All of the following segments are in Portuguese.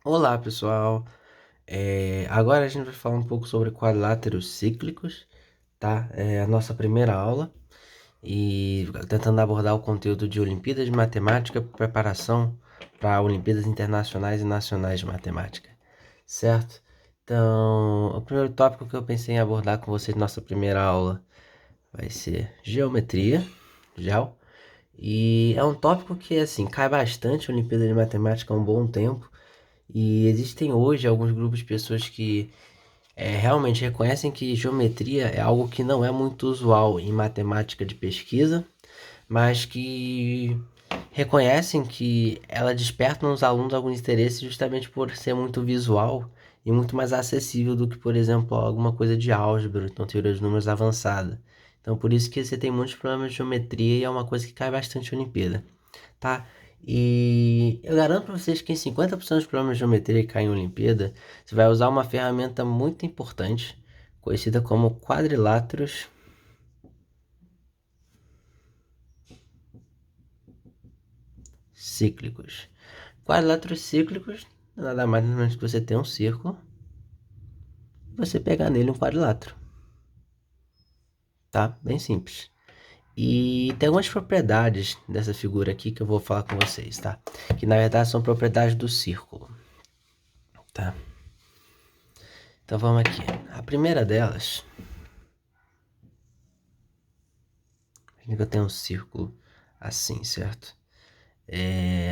Olá, pessoal. Agora a gente vai falar um pouco sobre quadriláteros cíclicos, tá? É a nossa primeira aula e tentando abordar o conteúdo de Olimpíadas de Matemática, preparação para Olimpíadas Internacionais e Nacionais de Matemática, certo? Então, o primeiro tópico que eu pensei em abordar com vocês na nossa primeira aula vai ser geometria, gel, e é um tópico que, assim, cai bastante em Olimpíada de Matemática há um bom tempo. E existem hoje alguns grupos de pessoas que realmente reconhecem que geometria é algo que não é muito usual em matemática de pesquisa, mas que reconhecem que ela desperta nos alunos algum interesse justamente por ser muito visual e muito mais acessível do que, por exemplo, alguma coisa de álgebra, então teoria dos números avançada. Então, por isso que você tem muitos problemas de geometria e é uma coisa que cai bastante em Olimpíada, tá? E eu garanto para vocês que em 50% dos problemas de geometria que caem em Olimpíada, você vai usar uma ferramenta muito importante, conhecida como quadriláteros cíclicos. Quadriláteros cíclicos, nada mais nada menos que você ter um círculo e você pegar nele um quadrilátero, tá? Bem simples. E tem algumas propriedades dessa figura aqui que eu vou falar com vocês, tá? Que na verdade são propriedades do círculo, tá? Então vamos aqui. A primeira delas, eu tenho um círculo assim, certo?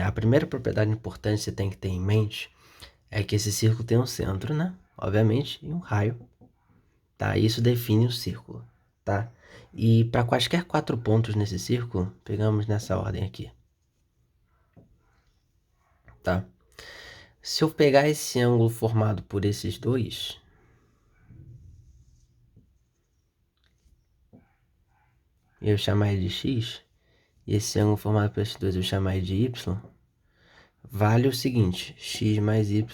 A primeira propriedade importante que você tem que ter em mente é que esse círculo tem um centro, né? Obviamente, e um raio, tá? Isso define o círculo, tá? E para quaisquer 4 pontos nesse círculo, pegamos nessa ordem aqui, tá? Se eu pegar esse ângulo formado por esses dois, eu chamar ele de x, e esse ângulo formado por esses dois eu chamar ele de y, vale o seguinte: x mais y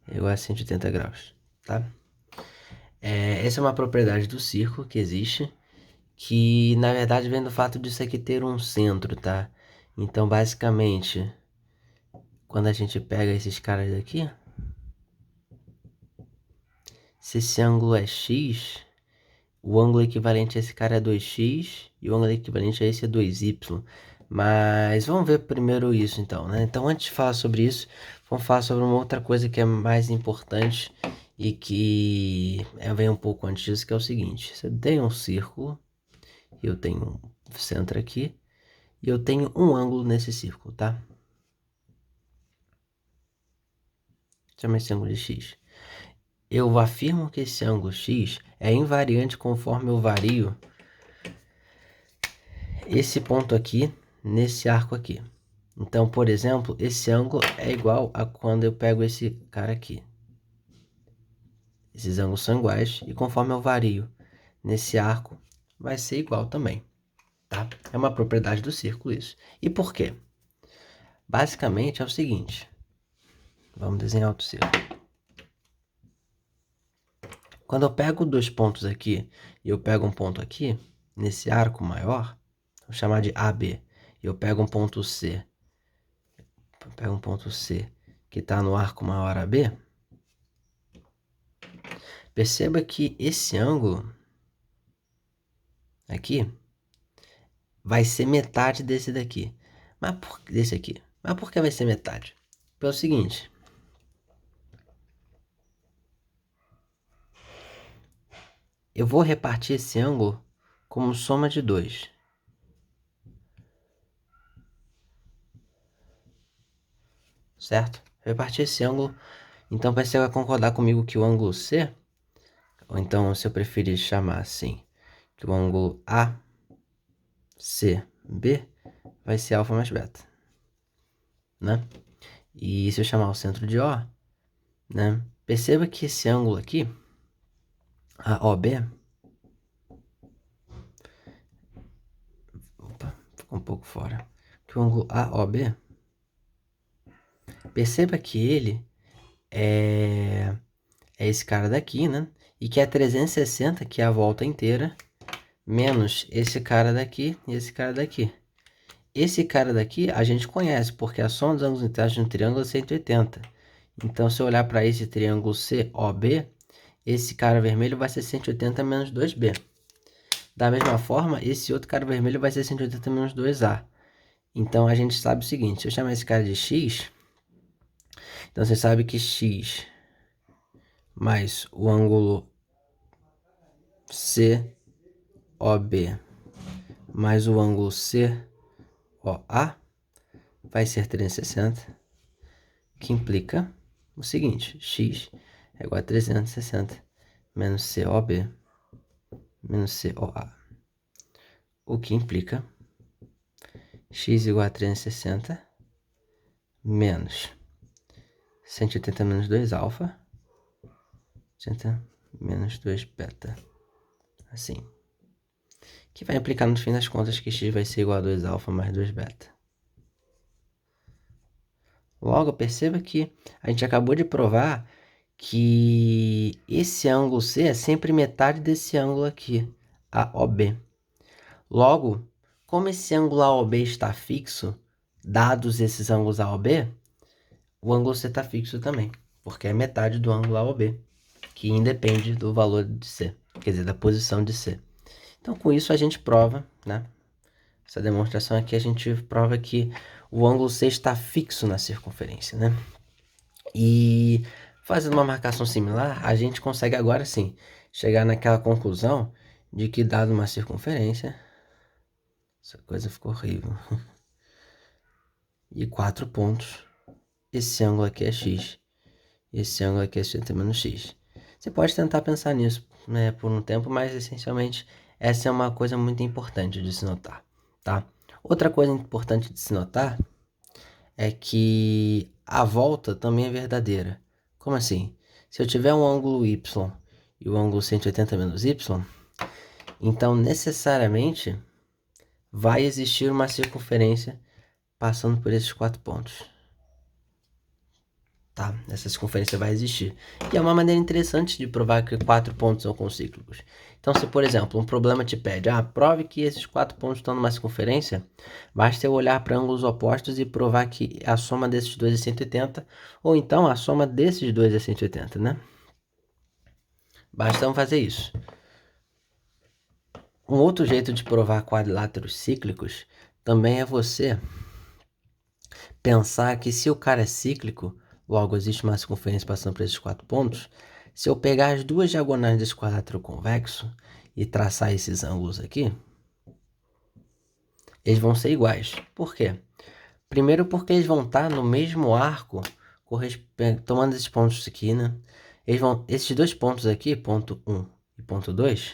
é igual a 180 graus, tá? Essa é uma propriedade do círculo que existe, que na verdade vem do fato disso aqui ter um centro, tá? Então, basicamente, quando a gente pega esses caras daqui, se esse ângulo é x, o ângulo equivalente a esse cara é 2x e o ângulo equivalente a esse é 2y. Mas vamos ver primeiro isso então, né? Então, antes de falar sobre isso, vamos falar sobre uma outra coisa que é mais importante e que vem um pouco antes disso, que é o seguinte: você tem um círculo, eu tenho um centro aqui, e eu tenho um ângulo nesse círculo, tá? Chama esse ângulo de x. Eu afirmo que esse ângulo x é invariante conforme eu vario esse ponto aqui nesse arco aqui. Então, por exemplo, esse ângulo é igual a quando eu pego esse cara aqui. Esses ângulos são iguais e conforme eu vario nesse arco, vai ser igual também, tá? É uma propriedade do círculo isso. E por quê? Basicamente é o seguinte. Vamos desenhar outro círculo. Quando eu pego 2 pontos aqui e eu pego um ponto aqui, nesse arco maior, vou chamar de AB, e eu pego um ponto C, que está no arco maior AB, perceba que esse ângulo aqui vai ser metade desse daqui. Desse aqui. Mas por que vai ser metade? Pelo seguinte: eu vou repartir esse ângulo como soma de 2. Certo? Repartir esse ângulo. Então você vai concordar comigo que o ângulo C, ou então se eu preferir chamar assim, que o ângulo ACB vai ser alfa mais beta, né? E se eu chamar o centro de O, né? Perceba que esse ângulo aqui, AOB, ficou um pouco fora, que o ângulo AOB, perceba que ele é esse cara daqui, né? E que é 360, que é a volta inteira, menos esse cara daqui e esse cara daqui. Esse cara daqui a gente conhece, porque a soma dos ângulos internos de um triângulo é 180. Então, se eu olhar para esse triângulo COB, esse cara vermelho vai ser 180 menos 2B. Da mesma forma, esse outro cara vermelho vai ser 180 menos 2A. Então, a gente sabe o seguinte, se eu chamar esse cara de X, então você sabe que X mais o ângulo COB mais o ângulo COA vai ser 360, que implica o seguinte, X é igual a 360 menos COB menos COA, o que implica X igual a 360 menos 180 menos 2 alfa, 180 menos 2 beta, assim, que vai implicar no fim das contas que X vai ser igual a 2 alfa mais 2 beta. Logo, perceba que a gente acabou de provar que esse ângulo C é sempre metade desse ângulo aqui, AOB. Logo, como esse ângulo AOB está fixo, dados esses ângulos AOB, o ângulo C está fixo também, porque é metade do ângulo AOB, que independe do valor de C, quer dizer, da posição de C. Então, com isso a gente prova, né? Essa demonstração aqui a gente prova que o ângulo C está fixo na circunferência, né? E fazendo uma marcação similar, a gente consegue agora sim chegar naquela conclusão de que, dado uma circunferência, essa coisa ficou horrível, e 4 pontos, esse ângulo aqui é x, esse ângulo aqui é 60 menos x. Você pode tentar pensar nisso, né, por um tempo, mas essencialmente essa é uma coisa muito importante de se notar, tá? Outra coisa importante de se notar é que a volta também é verdadeira. Como assim? Se eu tiver um ângulo y e o ângulo 180 menos y, então necessariamente vai existir uma circunferência passando por esses 4 pontos. Tá? Essa circunferência vai existir. E é uma maneira interessante de provar que 4 pontos são concíclicos. Então, se por exemplo, um problema te pede, prove que esses 4 pontos estão numa circunferência, basta eu olhar para ângulos opostos e provar que a soma desses dois é 180, ou então a soma desses dois é 180, né? Basta fazer isso. Um outro jeito de provar quadriláteros cíclicos também é você pensar que se o cara é cíclico, logo existe uma circunferência passando por esses 4 pontos, se eu pegar as duas diagonais desse quadrilátero convexo e traçar esses ângulos aqui, eles vão ser iguais. Por quê? Primeiro porque eles vão estar no mesmo arco, tomando esses pontos aqui, né? Esses dois pontos aqui, ponto 1 e ponto 2,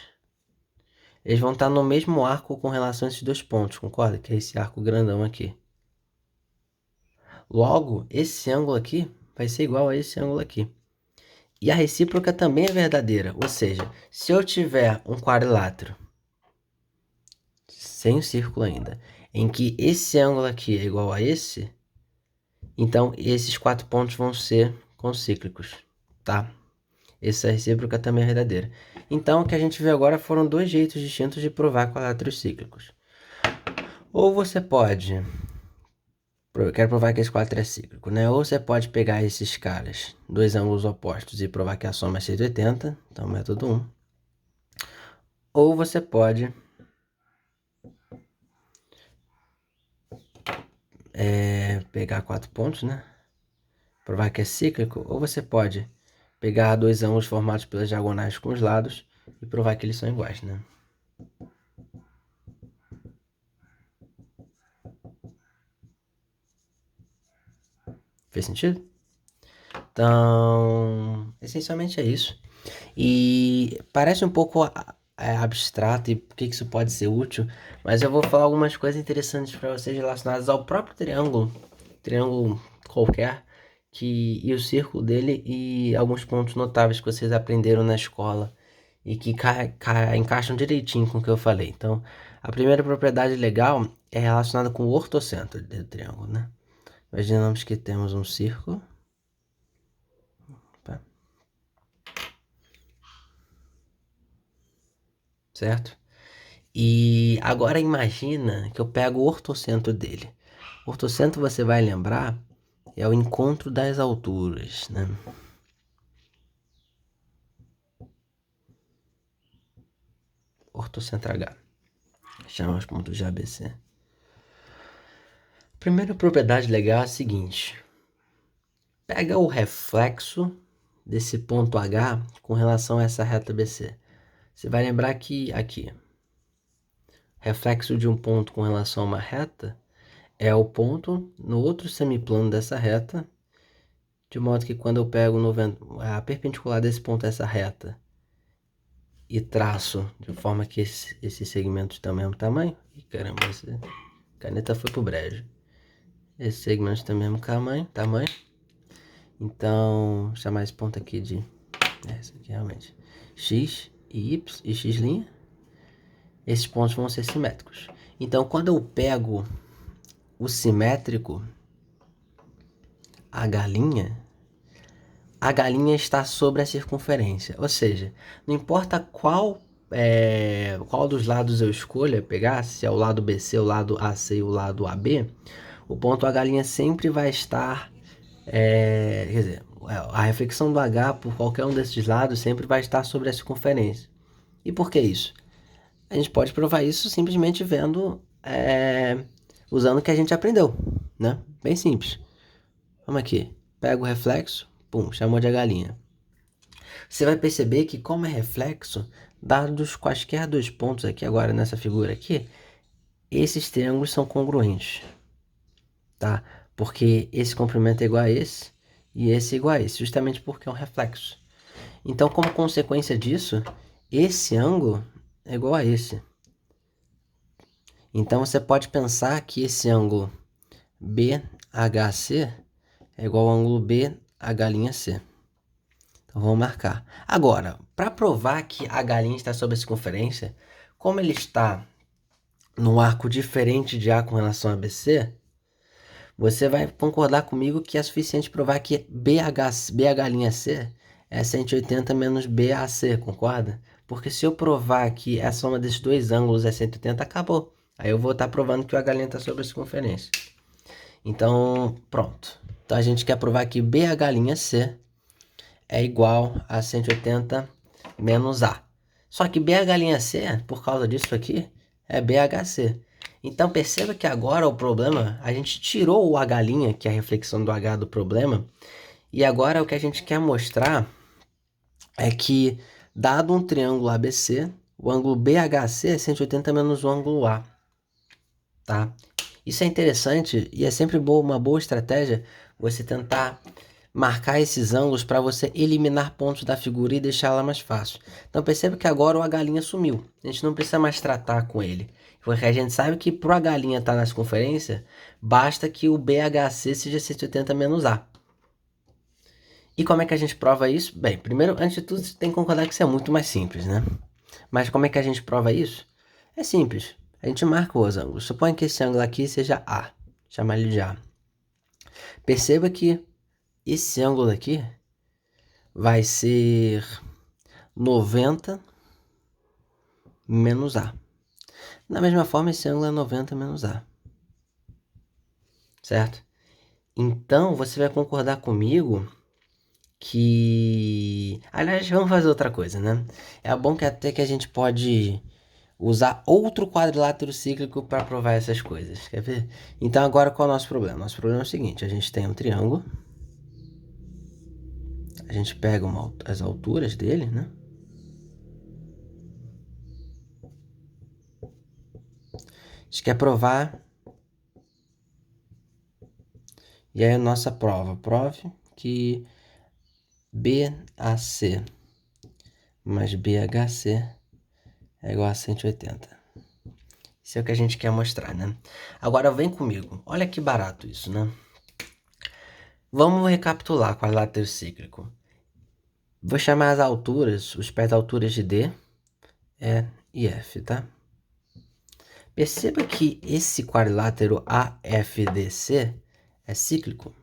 eles vão estar no mesmo arco com relação a esses dois pontos, concorda? Que é esse arco grandão aqui. Logo, esse ângulo aqui vai ser igual a esse ângulo aqui. E a recíproca também é verdadeira, ou seja, se eu tiver um quadrilátero sem o círculo ainda, em que esse ângulo aqui é igual a esse, então esses 4 pontos vão ser concíclicos, tá? Essa recíproca também é verdadeira. Então, o que a gente vê agora foram dois jeitos distintos de provar quadriláteros cíclicos. Ou você pode... Eu quero provar que esse quadrilátero é cíclico, né? Ou você pode pegar esses caras, dois ângulos opostos, e provar que a soma é 180, então método 1. Ou você pode pegar 4 pontos, né? Provar que é cíclico. Ou você pode pegar dois ângulos formados pelas diagonais com os lados e provar que eles são iguais, né? Fez sentido? Então, essencialmente é isso. E parece um pouco abstrato e por que isso pode ser útil, mas eu vou falar algumas coisas interessantes para vocês relacionadas ao próprio triângulo qualquer, e o círculo dele e alguns pontos notáveis que vocês aprenderam na escola e que encaixam direitinho com o que eu falei. Então, a primeira propriedade legal é relacionada com o ortocentro do triângulo, né? Imaginamos que temos um círculo. Opa. Certo? E agora imagina que eu pego o ortocentro dele. O ortocentro, você vai lembrar, É o encontro das alturas, né? Ortocentro H. Chama os pontos de ABC. Primeira propriedade legal é a seguinte. Pega o reflexo desse ponto H com relação a essa reta BC. Você vai lembrar que aqui, reflexo de um ponto com relação a uma reta é o ponto no outro semiplano dessa reta, de modo que quando eu pego a perpendicular desse ponto a essa reta e traço de forma que esses segmentos têm o mesmo tamanho, e caramba, essa caneta foi pro brejo. Esses segmentos têm o mesmo tamanho. Então, vou chamar esse ponto aqui de... esse aqui realmente. X e Y e X'. Esses pontos vão ser simétricos. Então, quando eu pego o simétrico, a galinha está sobre a circunferência. Ou seja, não importa qual dos lados eu escolha pegar, se é o lado BC, o lado AC e o lado AB, o ponto H' sempre vai estar... quer dizer, a reflexão do H por qualquer um desses lados sempre vai estar sobre a circunferência. E por que isso? A gente pode provar isso simplesmente vendo, usando o que a gente aprendeu, né? Bem simples. Vamos aqui, pega o reflexo, pum, chamou de H'. Você vai perceber que como é reflexo, dados quaisquer dois pontos aqui agora nessa figura aqui, esses triângulos são congruentes, tá? Porque esse comprimento é igual a esse e esse é igual a esse, justamente porque é um reflexo. Então, como consequência disso, esse ângulo é igual a esse. Então, você pode pensar que esse ângulo BHC é igual ao ângulo BH'. Então, vamos marcar. Agora, para provar que H' está sobre a circunferência, como ele está num arco diferente de A com relação a BC, você vai concordar comigo que é suficiente provar que BH'(C) é 180 menos BAC, concorda? Porque se eu provar que a soma desses dois ângulos é 180, acabou. Aí eu vou estar provando que o H' está sobre a circunferência. Então, pronto. Então a gente quer provar que BH'(C) é igual a 180 menos A. Só que BH'(C), por causa disso aqui, é BHC. Então perceba que agora o problema, a gente tirou o H', que é a reflexão do H do problema, e agora o que a gente quer mostrar é que, dado um triângulo ABC, o ângulo BHC é 180 menos o ângulo A. Tá? Isso é interessante e é sempre uma boa estratégia você tentar marcar esses ângulos para você eliminar pontos da figura e deixá-la mais fácil. Então perceba que agora o H' sumiu. A gente não precisa mais tratar com ele. Porque a gente sabe que para o H' estar na circunferência, basta que o BHC seja 180 menos A. E como é que a gente prova isso? Bem, primeiro, antes de tudo, você tem que concordar que isso é muito mais simples, né? Mas como é que a gente prova isso? É simples. A gente marca os ângulos. Suponha que esse ângulo aqui seja A. Chamar ele de A. Perceba que esse ângulo aqui vai ser 90 menos A. Da mesma forma, esse ângulo é 90 menos A. Certo? Então, você vai concordar comigo que... Aliás, vamos fazer outra coisa, né? É bom que até que a gente pode usar outro quadrilátero cíclico para provar essas coisas. Quer ver? Então, agora qual é o nosso problema? Nosso problema é o seguinte. A gente tem um triângulo. A gente pega as alturas dele, né? A gente quer provar. E aí a nossa prova. Prove que BAC mais BHC é igual a 180. Isso é o que a gente quer mostrar, né? Agora vem comigo. Olha que barato isso, né? Vamos recapitular quadrilátero cíclico. Vou chamar as alturas, os pés alturas de D, E e F, tá? Perceba que esse quadrilátero AFDC é cíclico.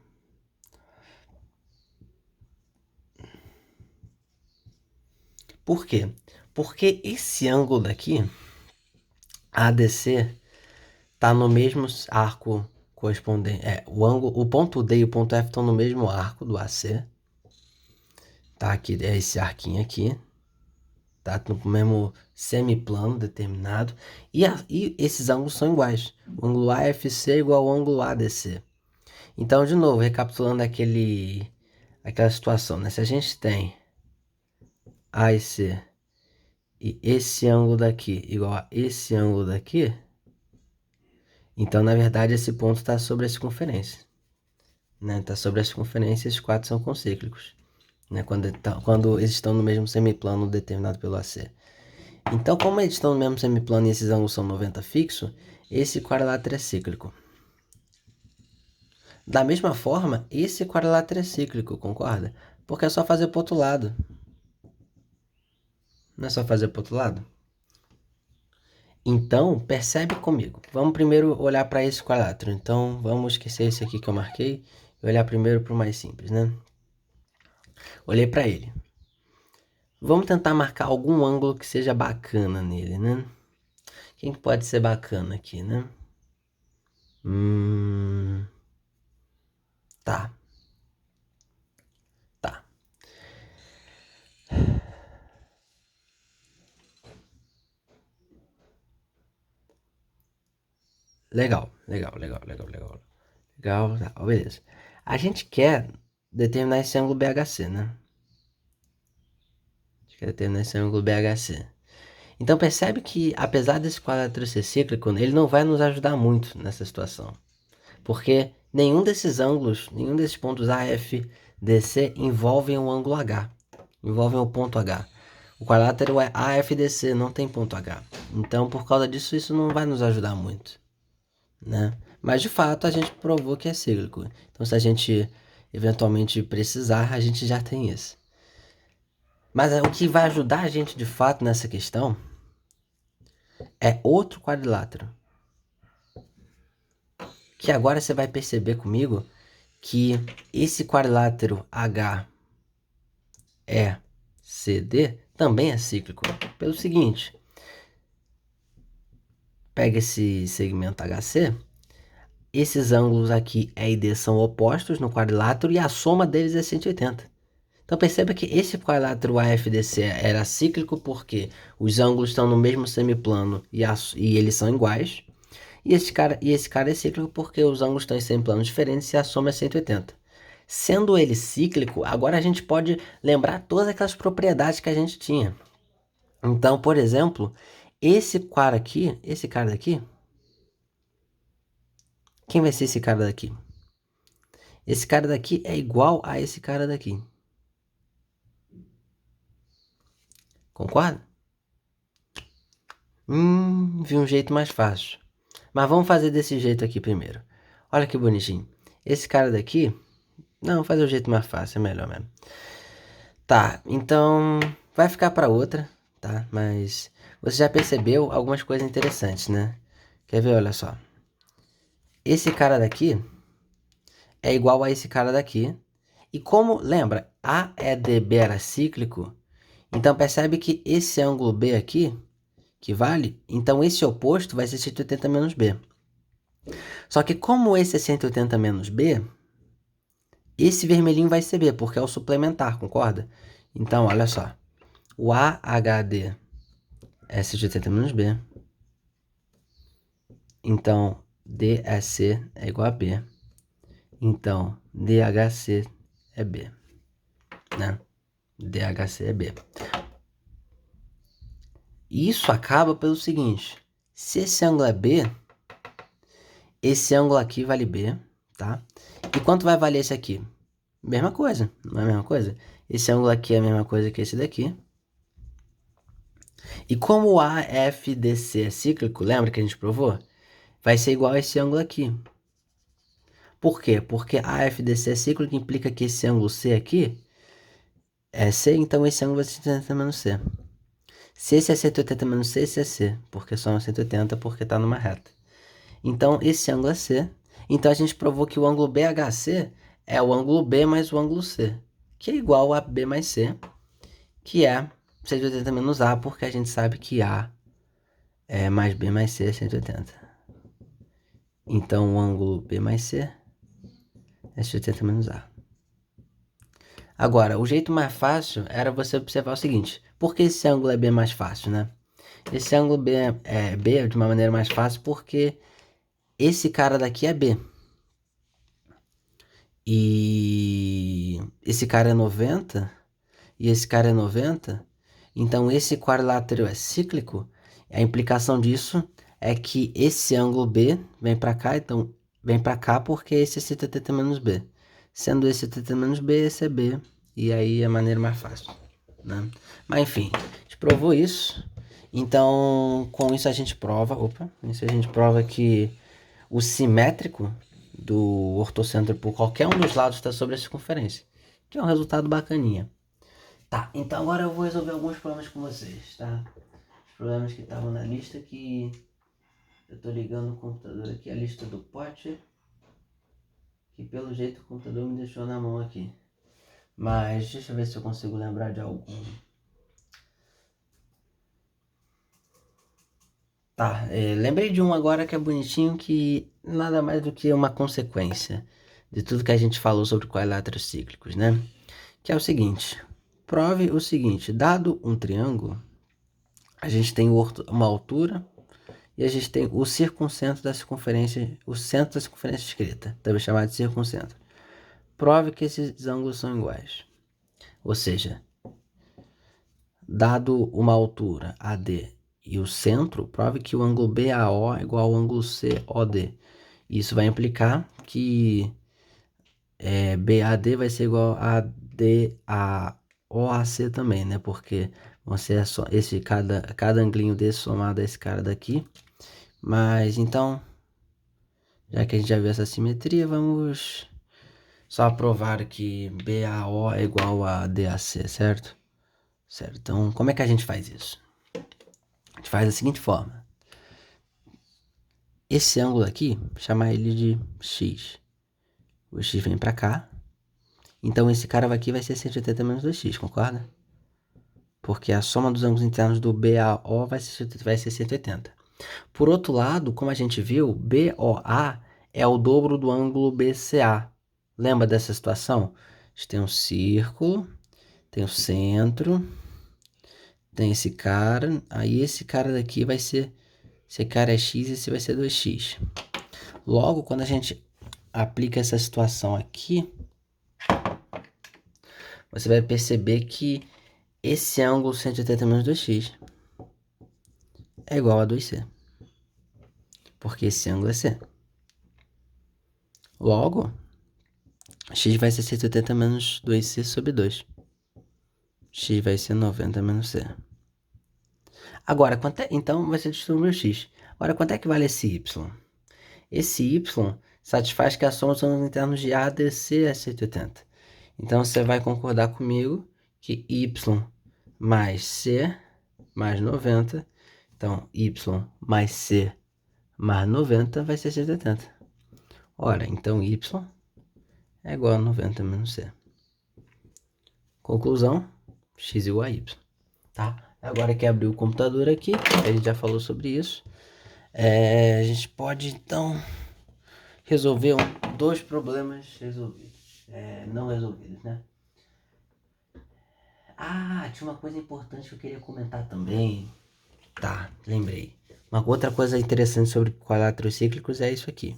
Por quê? Porque esse ângulo daqui, ADC, está no mesmo arco correspondente, o ponto D e o ponto F estão no mesmo arco do AC, tá? Aqui é esse arquinho aqui, tá? No mesmo semiplano determinado, e esses ângulos são iguais. O ângulo AFC é igual ao ângulo ADC. Então, de novo, recapitulando aquela situação, né? Se a gente tem A e C e esse ângulo daqui igual a esse ângulo daqui, então, na verdade, esse ponto está sobre a circunferência, né? Está sobre a circunferência e esses quatro são concíclicos, né? Quando eles estão no mesmo semiplano determinado pelo AC. Então, como eles estão no mesmo semiplano e esses ângulos são 90 fixo, esse quadrilátero é cíclico. Da mesma forma, esse quadrilátero é cíclico, concorda? Porque é só fazer para o outro lado. Não é só fazer para o outro lado? Então, percebe comigo. Vamos primeiro olhar para esse quadrilátero. Então, vamos esquecer esse aqui que eu marquei e olhar primeiro para o mais simples, né? Olhei para ele. Vamos tentar marcar algum ângulo que seja bacana nele, né? Quem que pode ser bacana aqui, né? Tá. Tá. Legal. Legal, tá, beleza. A gente quer determinar esse ângulo BHC, né? A gente quer determinar esse ângulo BHC. Então percebe que, apesar desse quadrilátero ser cíclico, ele não vai nos ajudar muito nessa situação. Porque nenhum desses ângulos, nenhum desses pontos AF, DC envolvem o ângulo H. Envolvem o ponto H. O quadrilátero é AFDC, não tem ponto H. Então, por causa disso, isso não vai nos ajudar muito, né? Mas, de fato, a gente provou que é cíclico. Então, se a gente eventualmente precisar, a gente já tem isso. Mas o que vai ajudar a gente, de fato, nessa questão é outro quadrilátero. Que agora você vai perceber comigo que esse quadrilátero HECD também é cíclico. Pelo seguinte, pega esse segmento HC, esses ângulos aqui E e D são opostos no quadrilátero e a soma deles é 180. Então perceba que esse quadrilátero AFDC era cíclico porque os ângulos estão no mesmo semiplano e eles são iguais. E esse cara é cíclico porque os ângulos estão em semiplanos diferentes e a soma é 180. Sendo ele cíclico, agora a gente pode lembrar todas aquelas propriedades que a gente tinha. Então, por exemplo, esse cara daqui, quem vai ser esse cara daqui? Esse cara daqui é igual a esse cara daqui. Concorda? Vi um jeito mais fácil. Mas vamos fazer desse jeito aqui primeiro. Olha que bonitinho. Esse cara daqui... Não, vou fazer o jeito mais fácil, é melhor mesmo. Tá, então vai ficar para outra, tá? Mas você já percebeu algumas coisas interessantes, né? Quer ver? Olha só. Esse cara daqui é igual a esse cara daqui. E como, lembra, AEDB era cíclico, então percebe que esse ângulo B aqui, que vale, então esse oposto vai ser 180 menos B. Só que como esse é 180 menos B, esse vermelhinho vai ser B, porque é o suplementar, concorda? Então, olha só. O AHD é 180 menos B. Então, DEC é igual a B. Então, DHC é B, né? DHC é B. E isso acaba pelo seguinte. Se esse ângulo é B, esse ângulo aqui vale B, tá? E quanto vai valer esse aqui? Mesma coisa, não é a mesma coisa? Esse ângulo aqui é a mesma coisa que esse daqui. E como o AFDC é cíclico, lembra que a gente provou? Vai ser igual a esse ângulo aqui. Por quê? Porque AFDC é cíclico, implica que esse ângulo C aqui é C, então esse ângulo vai ser 180 menos C. Se esse é 180 menos C, esse é C, porque só é 180 porque está numa reta. Então, esse ângulo é C. Então, a gente provou que o ângulo BHC é o ângulo B mais o ângulo C, que é igual a B mais C, que é 180 menos A, porque a gente sabe que A mais B mais C é 180. Então, o ângulo B mais C é 180 menos A. Agora, o jeito mais fácil era você observar o seguinte. Por que esse ângulo é B mais fácil, né? Esse ângulo B é B de uma maneira mais fácil porque esse cara daqui é B. E esse cara é 90 e esse cara é 90. Então, esse quadrilátero é cíclico. A implicação disso é que esse ângulo B vem para cá, então vem para cá porque esse é 180 menos B. Sendo esse 180 menos B, esse é B. E aí é a maneira mais fácil, né? Mas enfim, a gente provou isso. Então, com isso a gente prova, isso a gente prova que o simétrico do ortocentro por qualquer um dos lados está sobre a circunferência, que é um resultado bacaninha. Tá, então agora eu vou resolver alguns problemas com vocês, tá? Os problemas que estavam na lista que eu tô ligando o computador aqui, a lista do pote, que pelo jeito o computador me deixou na mão aqui. Mas deixa eu ver se eu consigo lembrar de algum. Tá, lembrei de um agora que é bonitinho, que nada mais do que uma consequência de tudo que a gente falou sobre quadriláteros cíclicos, né? Que é o seguinte, prove o seguinte, dado um triângulo, a gente tem uma altura e a gente tem o circuncentro da circunferência, o centro da circunferência escrita, também chamado de circuncentro. Prove que esses ângulos são iguais. Ou seja, dado uma altura AD e o centro, prove que o ângulo BAO é igual ao ângulo COD. Isso vai implicar que BAD vai ser igual a OAC também, né? Porque você é só cada anglinho desse somado a esse cara daqui. Mas então, já que a gente já viu essa simetria, vamos só provar que BAO é igual a DAC, certo? Certo. Então, como é que a gente faz isso? A gente faz da seguinte forma. Esse ângulo aqui, chamar ele de X. O X vem pra cá. Então, esse cara aqui vai ser 180 menos 2x, concorda? Porque a soma dos ângulos internos do BAO vai ser 180. Por outro lado, como a gente viu, BOA é o dobro do ângulo BCA. Lembra dessa situação? A gente tem um círculo, tem o centro, tem esse cara, aí esse cara daqui vai ser, esse cara é x e esse vai ser 2x. Logo, quando a gente aplica essa situação aqui, você vai perceber que esse ângulo 180 menos 2x é igual a 2c, porque esse ângulo é c. Logo, x vai ser 180 menos 2c sobre 2. X vai ser 90 menos c. Agora, então vai ser distribuir o x. Agora, quanto é que vale esse y? Esse y satisfaz que a soma dos ângulos internos de A, D, C é 180. Então, você vai concordar comigo que y mais c mais 90. Então, y mais c mais 90 vai ser 180. Ora, então y é igual a 90 menos c. Conclusão, x igual a y. Tá? Agora que abriu o computador aqui, a gente já falou sobre isso. A gente pode, então, resolver dois problemas resolvidos. Não resolvidos, né? Ah, tinha uma coisa importante que eu queria comentar também. Tá, lembrei. Uma outra coisa interessante sobre quadriláteros cíclicos é isso aqui.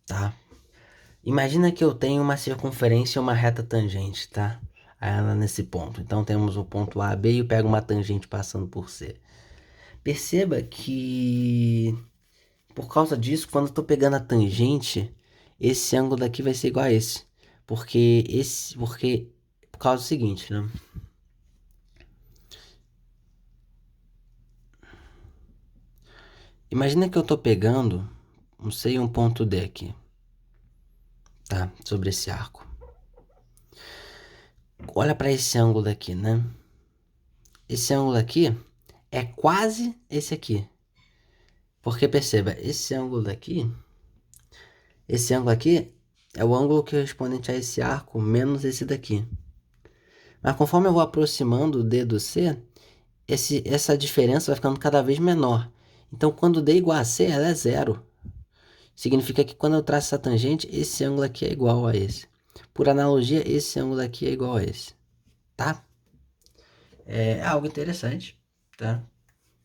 Tá? Imagina que eu tenho uma circunferência e uma reta tangente, tá? Ela nesse ponto. Então temos o ponto A, B e eu pego uma tangente passando por C. Perceba que por causa disso, quando eu tô pegando a tangente, esse ângulo daqui vai ser igual a esse. Por causa do seguinte, né? Imagina que eu tô pegando, não sei, um ponto D aqui, tá? Sobre esse arco. Olha para esse ângulo daqui, né? Esse ângulo aqui é quase esse aqui. Porque perceba, esse ângulo aqui é o ângulo que é correspondente a esse arco menos esse daqui. Mas conforme eu vou aproximando o D do C, essa diferença vai ficando cada vez menor. Então, quando D é igual a C, ela é zero. Significa que quando eu traço essa tangente, esse ângulo aqui é igual a esse. Por analogia, esse ângulo aqui é igual a esse. Tá? É algo interessante, tá?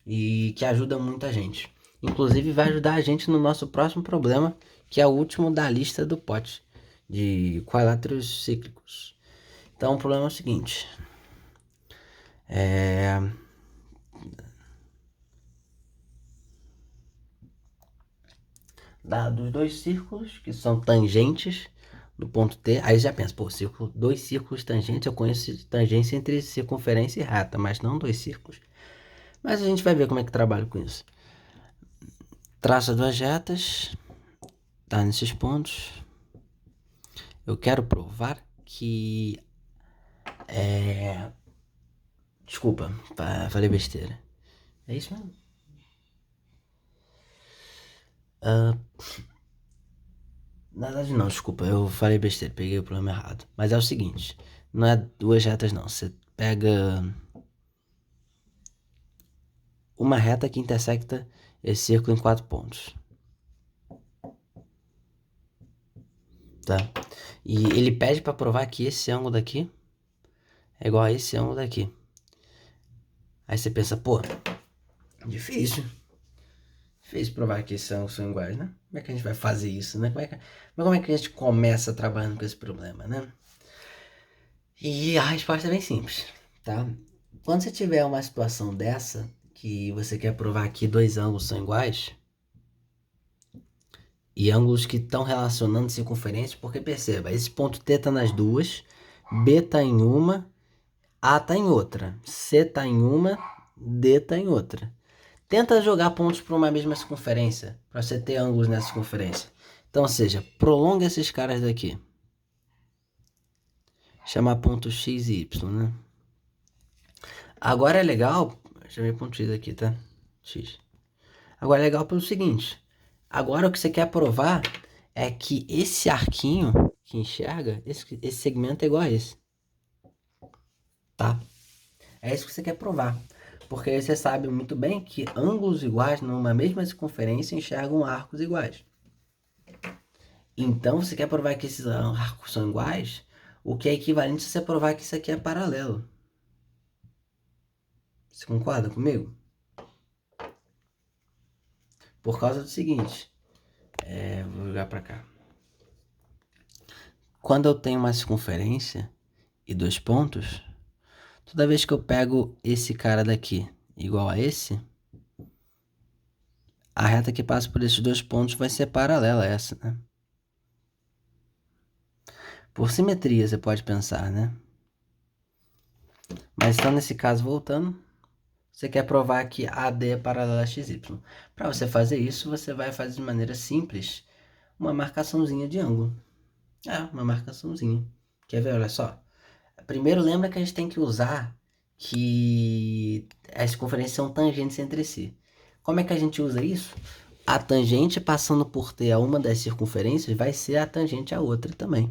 E que ajuda muita gente. Inclusive, vai ajudar a gente no nosso próximo problema, que é o último da lista do pote de quadriláteros cíclicos. Então, o problema é o seguinte. Dados dois círculos que são tangentes do ponto T, aí já pensa, pô, dois círculos tangentes, eu conheço tangência entre circunferência e reta, mas não dois círculos. Mas a gente vai ver como é que trabalha com isso. Traça duas retas, tá nesses pontos. Eu quero provar que Desculpa, falei besteira. É isso mesmo? Na verdade não, desculpa, eu falei besteira, peguei o problema errado. Mas é o seguinte, não é duas retas não, você pega uma reta que intersecta esse círculo em 4 pontos. Tá? E ele pede para provar que esse ângulo daqui é igual a esse ângulo daqui. Aí você pensa, pô, difícil. Difícil provar que esses ângulos são iguais, né? Como é que a gente vai fazer isso, né? Mas como é que a gente começa trabalhando com esse problema, né? E a resposta é bem simples, tá? Quando você tiver uma situação dessa, que você quer provar que dois ângulos são iguais, e ângulos que estão relacionando circunferências, porque perceba, esse ponto T está nas duas, B está em uma, A está em outra, C está em uma, D está em outra. Tenta jogar pontos para uma mesma circunferência, para você ter ângulos nessa circunferência. Então, ou seja, prolonga esses caras daqui. Chamar ponto X e Y, né? Agora é legal, chamei ponto X aqui, tá? X. Agora é legal pelo seguinte, agora o que você quer provar é que esse arquinho que enxerga, esse segmento é igual a esse. Tá? É isso que você quer provar. Porque aí você sabe muito bem que ângulos iguais numa mesma circunferência enxergam arcos iguais. Então, você quer provar que esses arcos são iguais, o que é equivalente a você provar que isso aqui é paralelo. Você concorda comigo? Por causa do seguinte, vou jogar para cá. Quando eu tenho uma circunferência e dois pontos, toda vez que eu pego esse cara daqui igual a esse, a reta que passa por esses dois pontos vai ser paralela a essa, né? Por simetria, você pode pensar, né? Mas então, nesse caso, voltando, você quer provar que AD é paralela a XY. Para você fazer isso, você vai fazer de maneira simples uma marcaçãozinha de ângulo. Uma marcaçãozinha. Quer ver? Olha só. Primeiro, lembra que a gente tem que usar que as circunferências são tangentes entre si. Como é que a gente usa isso? A tangente passando por T a uma das circunferências vai ser a tangente a outra também.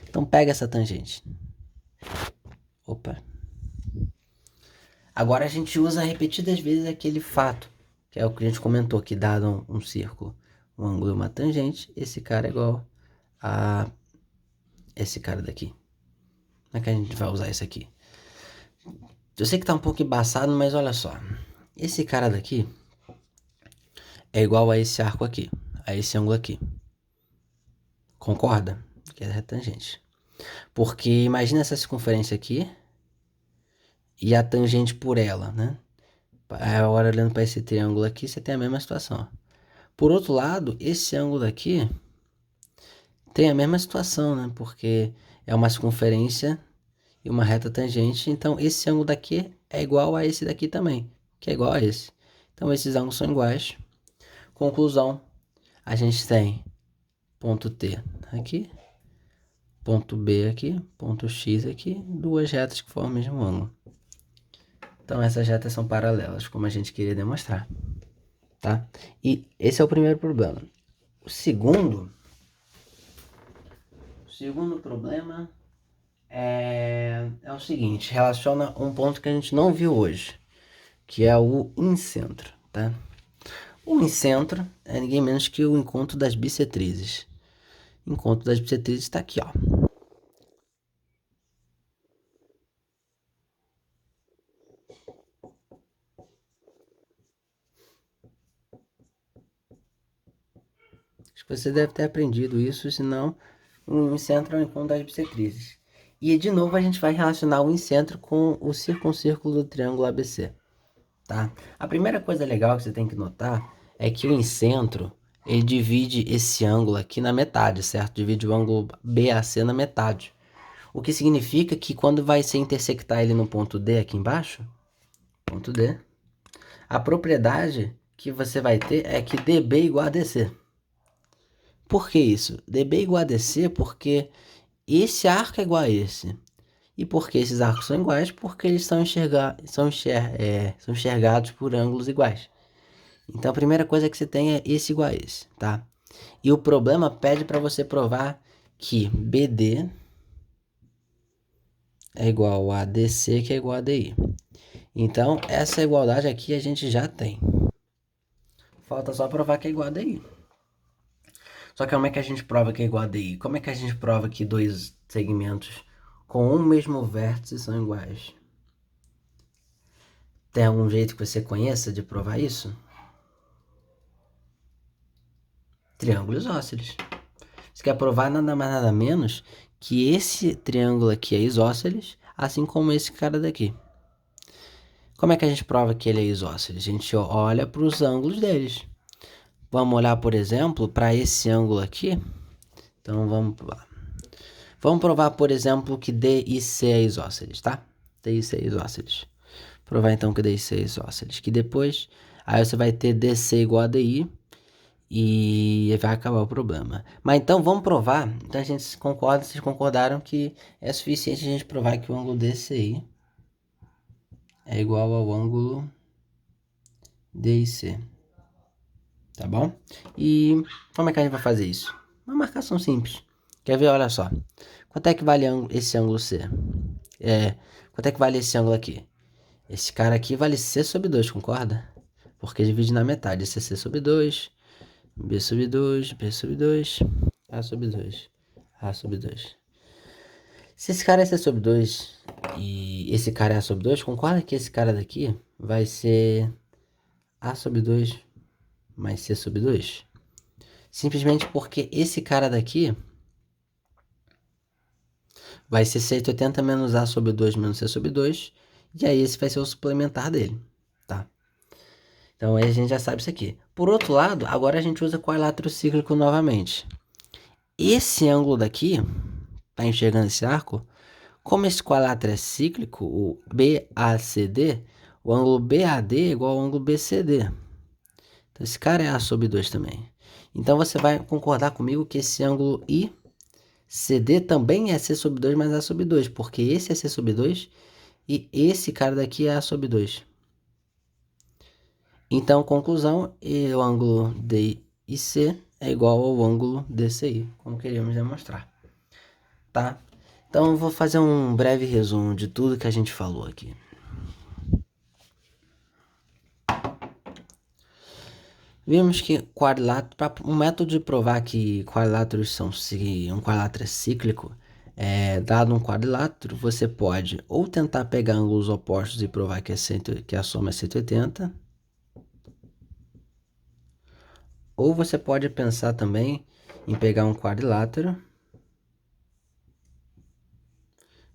Então, pega essa tangente. Opa. Agora a gente usa repetidas vezes aquele fato, que é o que a gente comentou, que dado um círculo, um ângulo e uma tangente, esse cara é igual a esse cara daqui. Como é que a gente vai usar isso aqui? Eu sei que tá um pouco embaçado, mas olha só. Esse cara daqui é igual a esse arco aqui, a esse ângulo aqui. Concorda? Que é retangente. Porque imagina essa circunferência aqui e a tangente por ela, né? Agora olhando para esse triângulo aqui, você tem a mesma situação. Por outro lado, esse ângulo aqui tem a mesma situação, né? Porque é uma circunferência e uma reta tangente. Então, esse ângulo daqui é igual a esse daqui também, que é igual a esse. Então, esses ângulos são iguais. Conclusão, a gente tem ponto T aqui, ponto B aqui, ponto X aqui, duas retas que formam o mesmo ângulo. Então, essas retas são paralelas, como a gente queria demonstrar. Tá? E esse é o primeiro problema. O segundo problema é o seguinte, relaciona um ponto que a gente não viu hoje, que é o incentro, tá? O incentro é ninguém menos que o encontro das bissetrizes. O encontro das bissetrizes está aqui, ó. Acho que você deve ter aprendido isso, senão o incentro é o encontro das bissetrizes. E de novo a gente vai relacionar o incentro com o circuncírculo do triângulo ABC, tá? A primeira coisa legal que você tem que notar é que o incentro, ele divide esse ângulo aqui na metade, certo? Divide o ângulo BAC na metade. O que significa que quando vai se intersectar ele no ponto D aqui embaixo, ponto D, a propriedade que você vai ter é que DB é igual a DC. Por que isso? DB é igual a DC porque esse arco é igual a esse. E por que esses arcos são iguais? Porque eles são enxergados por ângulos iguais. Então a primeira coisa que você tem é esse igual a esse, tá? E o problema pede para você provar que BD é igual a DC, que é igual a DI. Então essa igualdade aqui a gente já tem. Falta só provar que é igual a DI. Só que como é que a gente prova que é igual a DI? Como é que a gente prova que dois segmentos com um mesmo vértice são iguais? Tem algum jeito que você conheça de provar isso? Triângulo isósceles. Você quer provar nada mais nada menos que esse triângulo aqui é isósceles, assim como esse cara daqui. Como é que a gente prova que ele é isósceles? A gente olha para os ângulos deles. Vamos olhar, por exemplo, para esse ângulo aqui. Então vamos lá. Vamos provar, por exemplo, que D e C é isósceles, tá? D e C é isósceles. Provar então que D e C é isósceles. Que depois, aí você vai ter DC igual a DI e vai acabar o problema. Mas então vamos provar. Então a gente concorda, vocês concordaram que é suficiente a gente provar que o ângulo DCI é igual ao ângulo DIC. Tá bom? E como é que a gente vai fazer isso? Uma marcação simples. Quer ver? Olha só. Quanto é que vale esse ângulo C? Quanto é que vale esse ângulo aqui? Esse cara aqui vale C sobre 2, concorda? Porque divide na metade. Esse é C sobre 2, B sobre 2, B sobre 2, A sobre 2, A sobre 2. Se esse cara é C sobre 2 e esse cara é A sobre 2, concorda que esse cara daqui vai ser A sobre 2 mais C sobre 2? Simplesmente porque esse cara daqui vai ser 180 menos A sobre 2 menos C sobre 2. E aí esse vai ser o suplementar dele, tá? Então aí a gente já sabe isso aqui. Por outro lado, agora a gente usa quadrilátero cíclico novamente. Esse ângulo daqui, tá enxergando esse arco? Como esse quadrilátero é cíclico, o BACD, o ângulo BAD é igual ao ângulo BCD. Então esse cara é A sobre 2 também. Então você vai concordar comigo que esse ângulo ICD também é C sobre 2 mais A sobre 2, porque esse é C sobre 2 e esse cara daqui é A sobre 2. Então, conclusão, o ângulo DIC é igual ao ângulo DCI, como queríamos demonstrar, tá? Então, eu vou fazer um breve resumo de tudo que a gente falou aqui. Vimos que um método de provar que quadriláteros um quadrilátero é cíclico, dado um quadrilátero, você pode ou tentar pegar ângulos opostos e provar que a soma é 180, ou você pode pensar também em pegar um quadrilátero,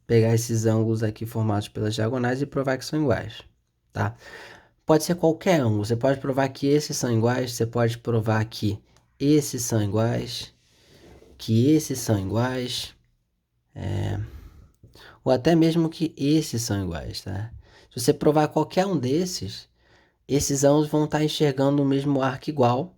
pegar esses ângulos aqui formados pelas diagonais e provar que são iguais, tá? Pode ser qualquer ângulo, você pode provar que esses são iguais, você pode provar que esses são iguais, que esses são iguais, ou até mesmo que esses são iguais, tá? Se você provar qualquer um desses, esses ângulos vão estar enxergando o mesmo arco igual,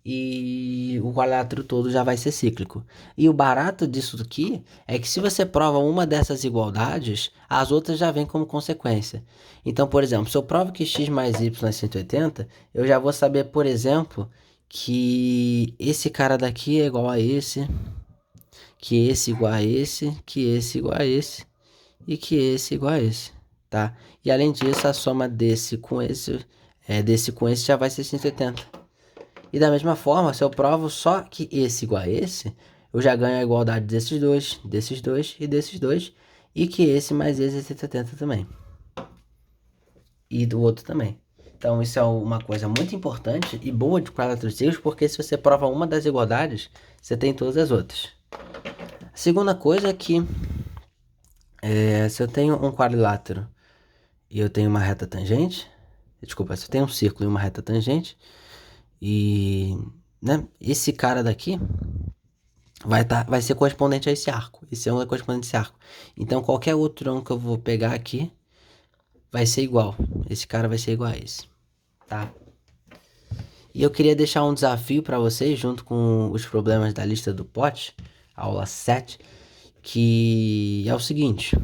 e o quadrilátero todo já vai ser cíclico. E o barato disso aqui é que se você prova uma dessas igualdades, as outras já vêm como consequência. Então, por exemplo, se eu provo que x mais y é 180, eu já vou saber, por exemplo, que esse cara daqui é igual a esse, que esse igual a esse, que esse igual a esse e que esse igual a esse, tá? E além disso, a soma desse com esse já vai ser 180. E da mesma forma, se eu provo só que esse igual a esse, eu já ganho a igualdade desses dois e desses dois, e que esse mais esse é 180 também. E do outro também. Então isso é uma coisa muito importante e boa de quadraturas cíclicos, porque se você prova uma das igualdades, você tem todas as outras. A segunda coisa é que se eu tenho um quadrilátero e eu tenho uma reta tangente, desculpa, se eu tenho um círculo e uma reta tangente, e né, esse cara daqui vai ser correspondente a esse arco. Esse ângulo é correspondente a esse arco. Então qualquer outro ângulo que eu vou pegar aqui vai ser igual. Esse cara vai ser igual a esse, tá? E eu queria deixar um desafio para vocês, junto com os problemas da lista do pote, aula 7, que é o seguinte.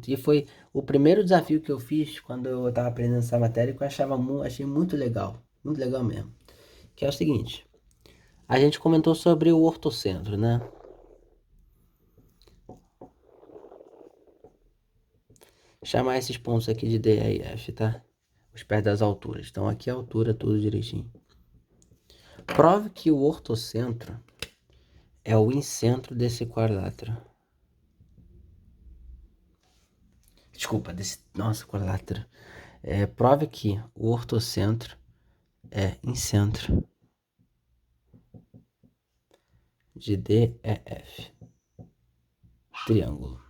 E foi o primeiro desafio que eu fiz quando eu estava aprendendo essa matéria, que eu achei muito legal mesmo. Que é o seguinte, a gente comentou sobre o ortocentro, né? Chamar esses pontos aqui de D, E e F, tá? Os pés das alturas. Então aqui é a altura, tudo direitinho. Prove que o ortocentro é o incentro desse quadrilátero. Desculpa, nossa, quadrilátero. Prove que o ortocentro é incentro de DEF. Triângulo.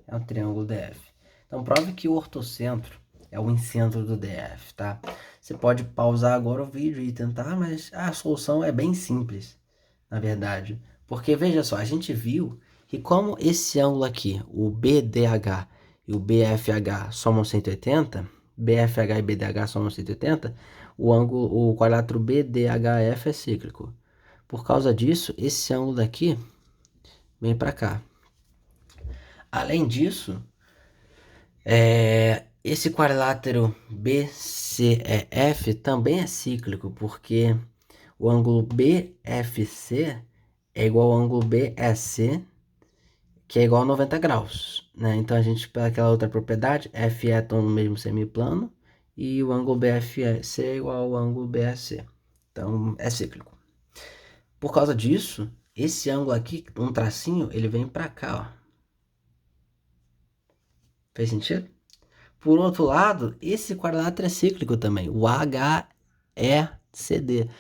É um triângulo DF. Então prove que o ortocentro é o incentro do DF, tá? Você pode pausar agora o vídeo e tentar, mas a solução é bem simples, na verdade. Porque veja só, a gente viu que como esse ângulo aqui, o BDH e o BFH somam 180, BFH e BDH somam 180, o quadrilátero BDHF é cíclico. Por causa disso, esse ângulo daqui vem para cá. Além disso, esse quadrilátero BCEF também é cíclico, porque o ângulo BFC é igual ao ângulo BEC, que é igual a 90 graus, né? Então a gente, pela aquela outra propriedade, F e E estão no mesmo semiplano, e o ângulo BFC é igual ao ângulo BSC. Então é cíclico. Por causa disso, esse ângulo aqui, um tracinho, ele vem para cá, ó. Fez sentido? Por outro lado, esse quadrilátero é cíclico também, o HECD.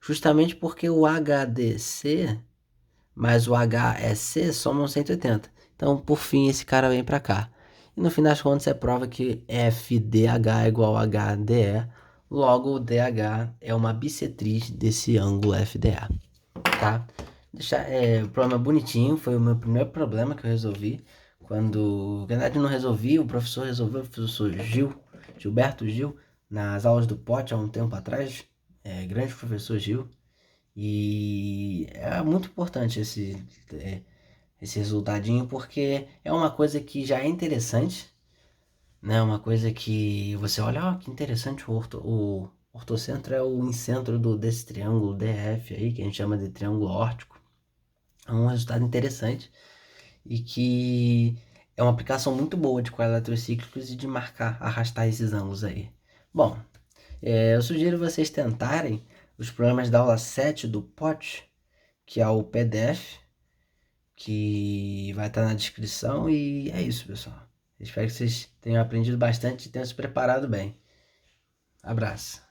Justamente porque o HDC mais o HEC somam 180. Então, por fim, esse cara vem para cá. E no fim das contas, você prova que FDH é igual a HDE. Logo, o DH é uma bissetriz desse ângulo FDA. Tá? O problema bonitinho, foi o meu primeiro problema que eu resolvi. Quando, na verdade, não resolvi, o professor resolveu, o professor Gilberto Gil, nas aulas do POT há um tempo atrás, grande professor Gil, e é muito importante esse resultadinho, porque é uma coisa que já é interessante, né? Uma coisa que você olha, que interessante, o ortocentro é o incentro desse triângulo DF aí, que a gente chama de triângulo órtico. É um resultado interessante e que é uma aplicação muito boa de quadriláteros cíclicos e de arrastar esses ângulos aí. Bom, eu sugiro vocês tentarem os programas da aula 7 do POT, que é o PDF, que vai estar na descrição, e é isso, pessoal. Espero que vocês tenham aprendido bastante e tenham se preparado bem. Abraço.